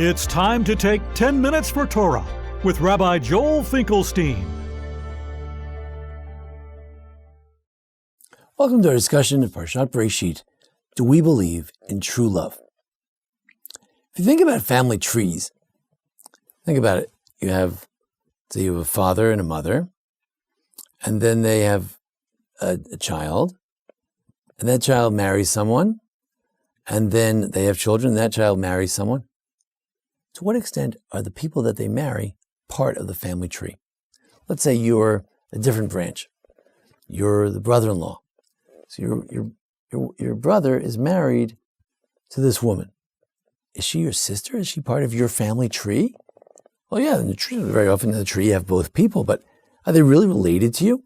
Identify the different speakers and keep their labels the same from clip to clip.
Speaker 1: It's time to take 10 minutes for Torah with Rabbi Joel Finkelstein.
Speaker 2: Welcome to our discussion of Parashat Bereshit. Do we believe in true love? If you think about family trees, think about it. You have a father and a mother, and then they have a child, and that child marries someone, and then they have children, and that child marries someone. To what extent are the people that they marry part of the family tree? Let's say you're a different branch. You're the brother-in-law. So your brother is married to this woman. Is she your sister? Is she part of your family tree? Well, yeah, in the tree, very often in the tree you have both people, but are they really related to you?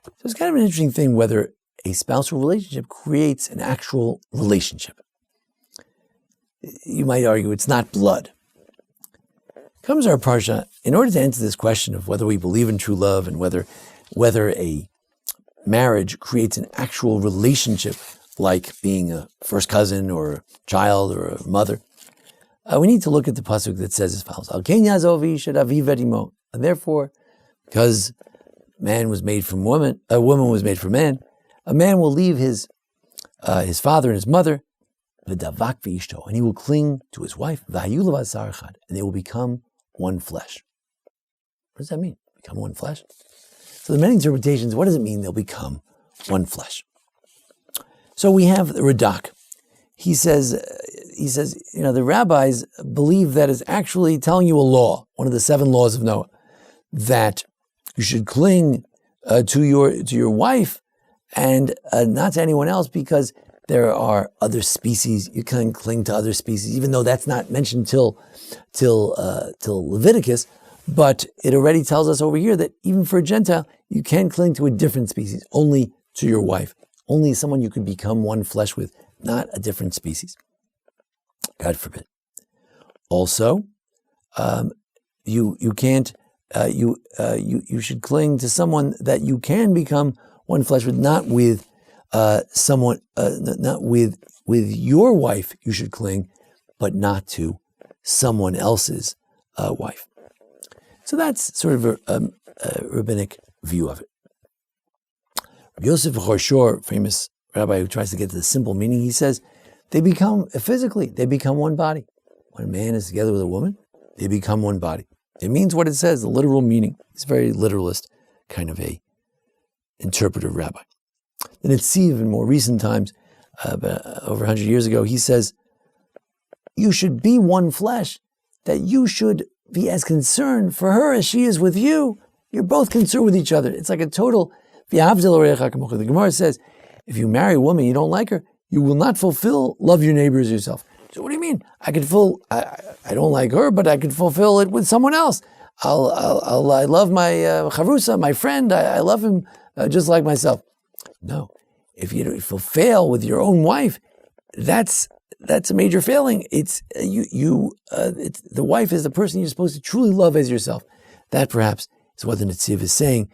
Speaker 2: So it's kind of an interesting thing whether a spousal relationship creates an actual relationship. You might argue it's not blood. Comes our parsha, in order to answer this question of whether we believe in true love and whether a marriage creates an actual relationship, like being a first cousin or a child or a mother, we need to look at the pasuk that says as follows: and therefore, because man was made from woman, a woman was made from man, a man will leave his father and his mother, and he will cling to his wife, and they will become one flesh. What does that mean? Become one flesh? So there are many interpretations. What does it mean they'll become one flesh? So we have the Radak. He says, the rabbis believe that is actually telling you a law, one of the 7 laws of Noah, that you should cling to your wife and not to anyone else, because there are other species. You can cling to other species, even though that's not mentioned till Leviticus. But it already tells us over here that even for a Gentile, you can cling to a different species, only to your wife, only someone you could become one flesh with, not a different species. God forbid. Also, you should cling to someone that you can become one flesh with, not with not with your wife. You should cling, but not to someone else's wife. So that's sort of a rabbinic view of it. Rabbi Yosef Chorshor, famous rabbi who tries to get to the simple meaning, he says they become one body. When a man is together with a woman, they become one body. It means what it says, the literal meaning. He's a very literalist kind of a interpretive rabbi. Then it's Siv in more recent times, over 100 years ago, he says, you should be one flesh, that you should be as concerned for her as she is with you. You're both concerned with each other. It's like a total, the Gemara says, if you marry a woman, you don't like her, you will not fulfill love your neighbor as yourself. So what do you mean? I don't like her, but I could fulfill it with someone else. I love my chavrusa, my friend. I love him just like myself. No, if you fail with your own wife, that's a major failing. It's the wife is the person you're supposed to truly love as yourself. That perhaps is what the Netziv is saying.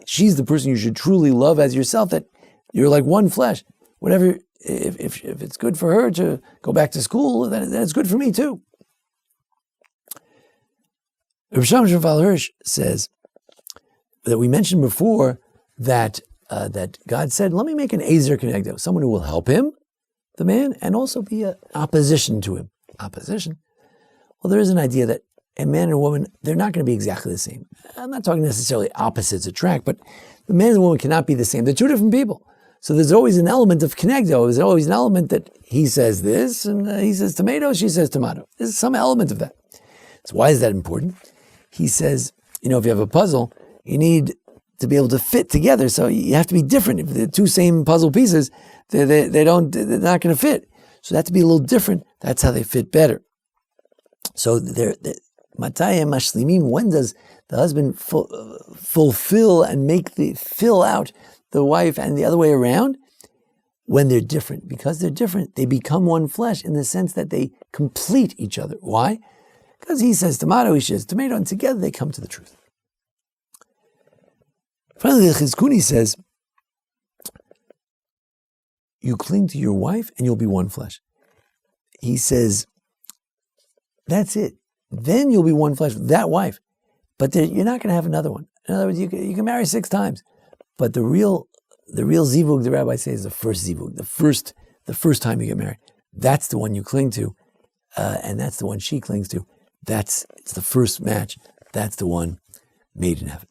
Speaker 2: She's the person you should truly love as yourself. That you're like one flesh. Whatever, if it's good for her to go back to school, then it's good for me too. Rav Shlomo Shmuel Hirsch says that we mentioned before that God said, let me make an Ezer Kenegdo, someone who will help him, the man, and also be an opposition to him. Opposition? Well, there is an idea that a man and a woman, they're not going to be exactly the same. I'm not talking necessarily opposites attract, but the man and the woman cannot be the same. They're 2 different people. So there's always an element of Kenegdo. There's always an element that he says this, and he says tomato, she says tomato. There's some element of that. So why is that important? He says, if you have a puzzle, you need to be able to fit together. So you have to be different. If the 2 same puzzle pieces, they're not going to fit. So they have to be a little different. That's how they fit better. So Mataya Mashlimim, when does the husband fulfill and fill out the wife, and the other way around? When they're different. Because they're different, they become one flesh in the sense that they complete each other. Why? Because he says tomato, he says tomato, and together they come to the truth. Finally, the Chizkuni says, you cling to your wife and you'll be one flesh. He says, That's it. Then you'll be one flesh with that wife. But you're not going to have another one. In other words, you can marry 6 times. But the real zivug, the rabbis say, is the first zivug, the first time you get married. That's the one you cling to, and that's the one she clings to. It's the first match. That's the one made in heaven.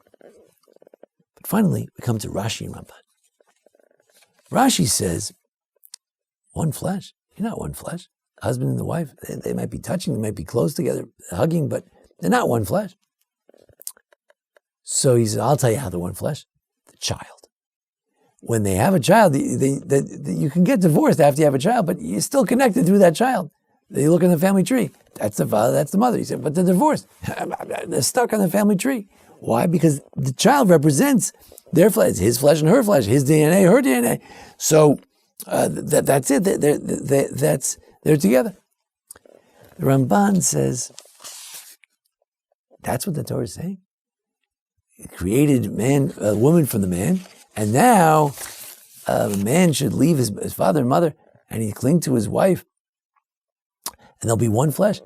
Speaker 2: But finally, we come to Rashi and Ramban. Rashi says, one flesh. You're not one flesh. The husband and the wife, they might be touching, they might be close together, hugging, but they're not one flesh. So he said, I'll tell you how they're one flesh. The child. When they have a child, you can get divorced after you have a child, but you're still connected through that child. They look in the family tree. That's the father, that's the mother. He said, but they're divorced. They're stuck on the family tree. Why? Because the child represents their flesh, his flesh and her flesh, his DNA, her DNA. So that's it. They're together. The Ramban says, that's what the Torah is saying. It created a woman from the man, and now a man should leave his father and mother, and he cling to his wife, and they'll be one flesh.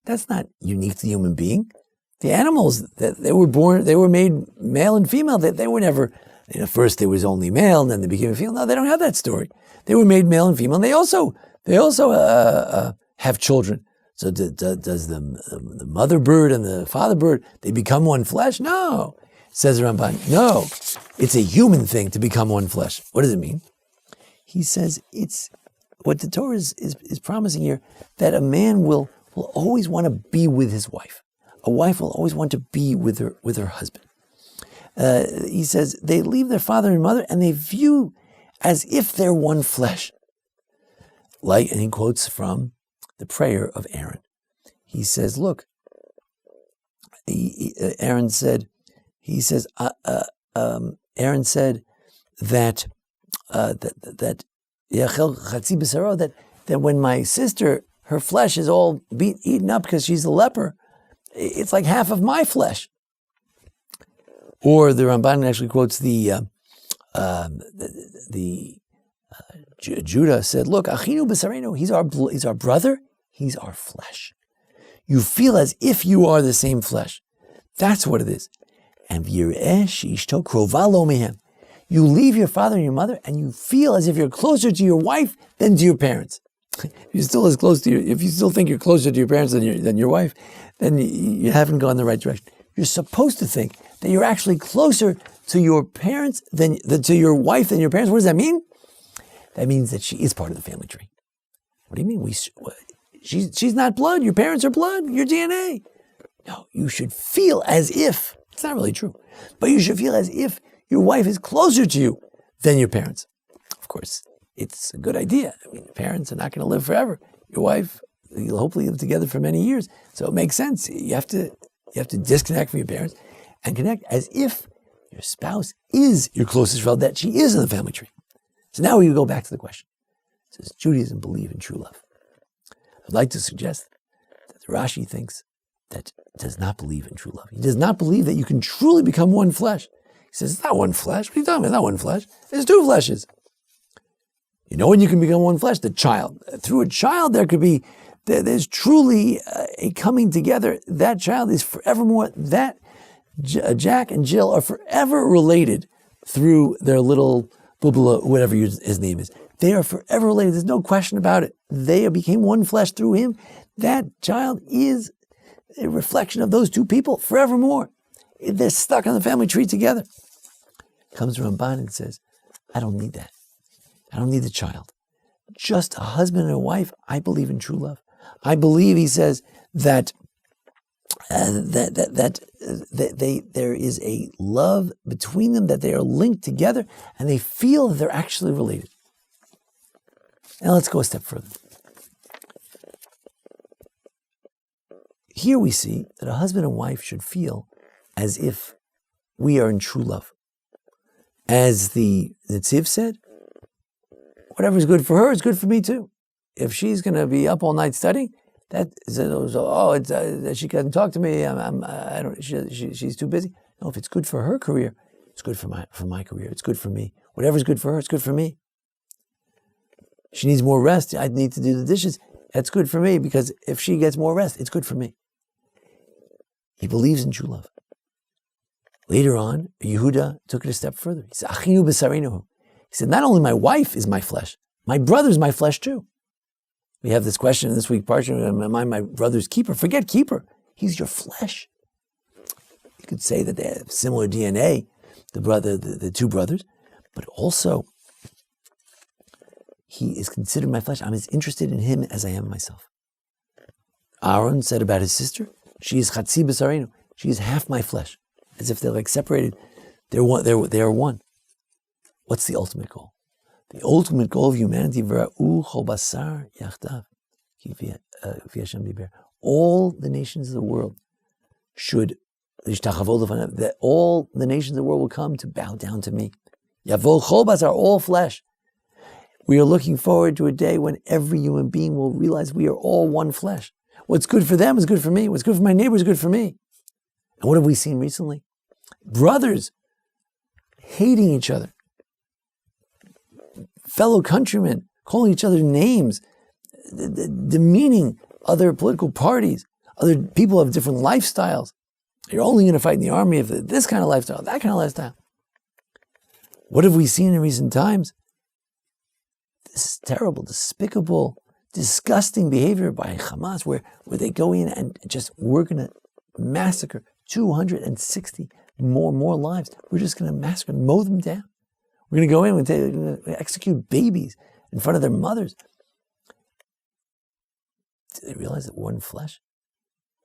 Speaker 2: That's not unique to the human being. The animals, they were made male and female. They were never, first there was only male, and then they became a female. No, they don't have that story. They were made male and female, and they also have children. So does the mother bird and the father bird, they become one flesh? No. Says the Ramban, no, it's a human thing to become one flesh. What does it mean? He says it's what the Torah is promising here, that a man will always want to be with his wife. A wife will always want to be with her husband. He says they leave their father and mother and they view as if they're one flesh. And he quotes from the prayer of Aaron. He says, look, Aaron said that when my sister, her flesh is all eaten up because she's a leper, it's like half of my flesh. Or the Ramban actually quotes Judah said, look, Achinu b'sarenu, he's our brother, he's our flesh. You feel as if you are the same flesh. That's what it is. And v'yireh she'ishto krova lo mehem. You leave your father and your mother, and you feel as if you're closer to your wife than to your parents. If you still think you're closer to your parents than your wife, then you haven't gone the right direction. You're supposed to think that you're actually closer to your parents than to your wife than your parents. What does that mean? That means that she is part of the family tree. What do you mean? She's not blood. Your parents are blood. Your DNA. No, you should feel as if, it's not really true, but you should feel as if your wife is closer to you than your parents. Of course, it's a good idea. I mean, parents are not going to live forever. Your wife, you'll hopefully live together for many years. So it makes sense. You have to disconnect from your parents and connect as if your spouse is your closest relative, that she is in the family tree. So now we go back to the question. Does Judaism believe in true love? I'd like to suggest that Rashi thinks that does not believe in true love. He does not believe that you can truly become one flesh. He says, it's not one flesh. What are you talking about? It's not one flesh. There's 2 fleshes. You know when you can become one flesh? The child. Through a child, there's truly a coming together. That child is forevermore, that Jack and Jill are forever related through their little bubula, whatever his name is. They are forever related. There's no question about it. They became one flesh through him. That child is a reflection of those 2 people forevermore. They're stuck on the family tree together. Comes Ramban and says, I don't need that. I don't need the child. Just a husband and a wife, I believe in true love. I believe, he says, that there is a love between them, that they are linked together, and they feel that they're actually related. Now let's go a step further. Here we see that a husband and wife should feel as if we are in true love. As the Netziv said, whatever's good for her is good for me too. If she's going to be up all night studying, she can't talk to me. She's too busy. No, if it's good for her career, it's good for my career. It's good for me. Whatever's good for her, it's good for me. She needs more rest. I need to do the dishes. That's good for me because if she gets more rest, it's good for me. He believes in true love. Later on, Yehuda took it a step further. He said, Achinu b'sareinu. He said, not only my wife is my flesh, my brother's my flesh too. We have this question in this week, am I my brother's keeper? Forget keeper. He's your flesh. You could say that they have similar DNA, the two brothers, but also he is considered my flesh. I'm as interested in him as I am myself. Aaron said about his sister, she is chatzi b'sareinu. She is half my flesh. As if they're like separated. They are one. What's the ultimate goal? The ultimate goal of humanity, all the nations of the world should, that all the nations of the world will come to bow down to me. Yavol chol basar, all flesh. We are looking forward to a day when every human being will realize we are all one flesh. What's good for them is good for me. What's good for my neighbor is good for me. And what have we seen recently? Brothers hating each other. Fellow countrymen calling each other names, demeaning other political parties, other people have different lifestyles. You're only going to fight in the army if this kind of lifestyle, that kind of lifestyle. What have we seen in recent times? This is terrible, despicable, disgusting behavior by Hamas, where they go in and just, we're going to massacre 260 more lives. We're just going to massacre and mow them down. We're going to go in and execute babies in front of their mothers. Do they realize that we're one flesh?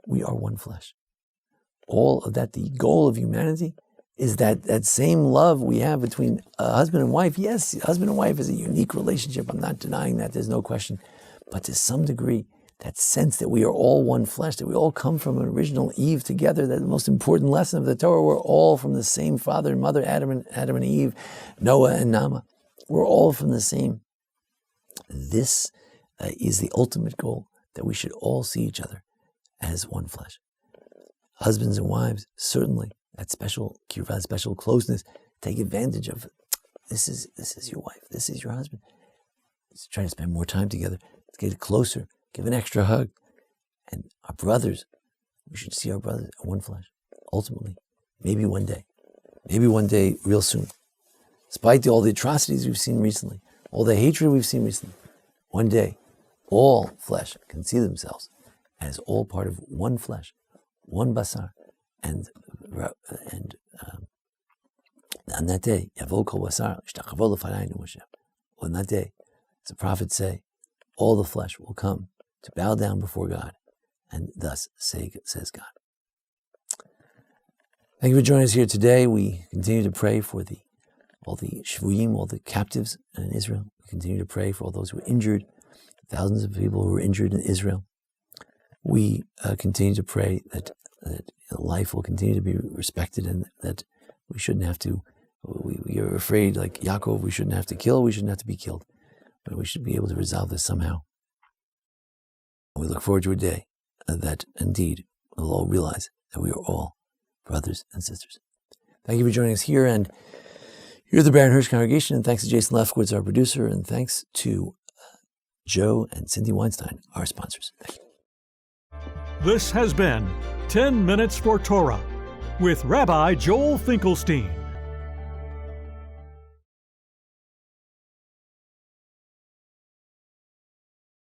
Speaker 2: We are one flesh. All of that, the goal of humanity is that same love we have between husband and wife. Yes, husband and wife is a unique relationship. I'm not denying that. There's no question. But to some degree, that sense that we are all one flesh, that we all come from an original Eve together, that the most important lesson of the Torah, we're all from the same father and mother, Adam and Eve, Noah and Nama. We're all from the same. This is the ultimate goal, that we should all see each other as one flesh. Husbands and wives, certainly, that special kirva, special closeness, take advantage of. This is your wife, this is your husband. Let's try to spend more time together, let's get closer. Give an extra hug. And our brothers, we should see our brothers as one flesh. Ultimately, maybe one day real soon. Despite all the atrocities we've seen recently, all the hatred we've seen recently, one day, all flesh can see themselves as all part of one flesh, one basar. And on that day, Yavol kol basar, ishtachavo lefanaynu Moshe. On that day, as the prophets say, all the flesh will come to bow down before God, and thus says God. Thank you for joining us here today. We continue to pray for all the shvuyim, all the captives in Israel. We continue to pray for all those who were injured, thousands of people who were injured in Israel. We continue to pray that life will continue to be respected, and that we shouldn't have to, we are afraid, like Yaakov, we shouldn't have to kill, we shouldn't have to be killed. But we should be able to resolve this somehow. We look forward to a day that indeed we'll all realize that we are all brothers and sisters. Thank you for joining us here, and here at the Baron Hirsch Congregation, and thanks to Jason Lefkowitz, our producer, and thanks to Joe and Cindy Weinstein, our sponsors. Thank you.
Speaker 1: This has been 10 Minutes for Torah with Rabbi Joel Finkelstein.